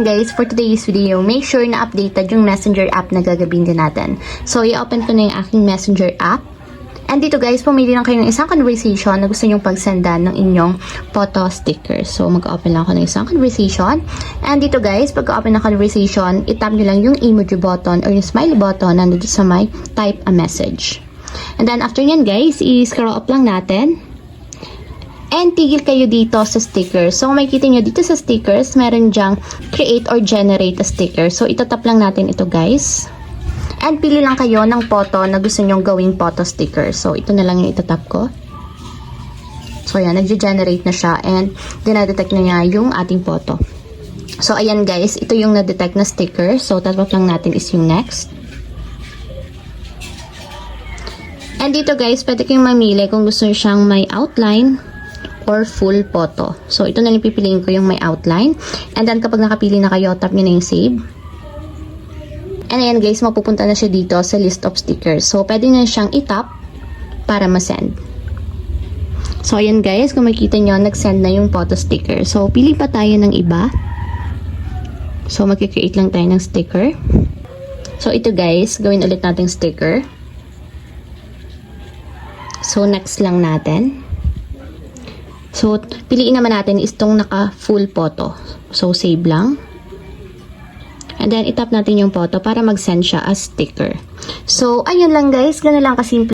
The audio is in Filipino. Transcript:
Guys, for today's video, make sure na updated yung Messenger app na gagamitin natin. So, i-open ko na yung aking Messenger app. And dito guys, pumili lang kayo ng isang conversation na gusto nyong pagsendan ng inyong photo sticker. So, mag-open lang ako ng isang conversation. And dito guys, pagka-open ng conversation, itap nyo lang yung emoji button or yung smiley button nandito sa may type a message. And then after nyan guys, i-scroll up lang natin. And tigil kayo dito sa stickers. So, makikita nyo dito sa stickers, meron dyang create or generate a sticker. So, itatap lang natin ito guys. And pili lang kayo ng photo na gusto nyong gawing photo sticker. So, ito na lang yung itatap ko. So, ayan, nag-generate na siya. And, dinadetect na niya yung ating photo. So, ayan guys, ito yung na-detect na sticker. So, tatap lang natin is yung next. And dito guys, pwede kayong mamili kung gusto nyo siyang may outline or full photo. So, ito na lang pipiliin ko yung may outline. And then, kapag nakapili na kayo, tap nyo na yung save. And ayan guys, mapupunta na siya dito sa list of stickers. So, pwede na siyang itap para ma-send. So, ayan guys, kung makikita nyo, nag-send na yung photo sticker. So, pili pa tayo ng iba. So, mag-create lang tayo ng sticker. So, ito guys, gawin ulit natin sticker. So, next lang natin. So, piliin naman natin is itong naka-full photo. So, save lang. And then, itap natin yung photo para mag-send siya as sticker. So, ayun lang guys. Ganun lang kasimple.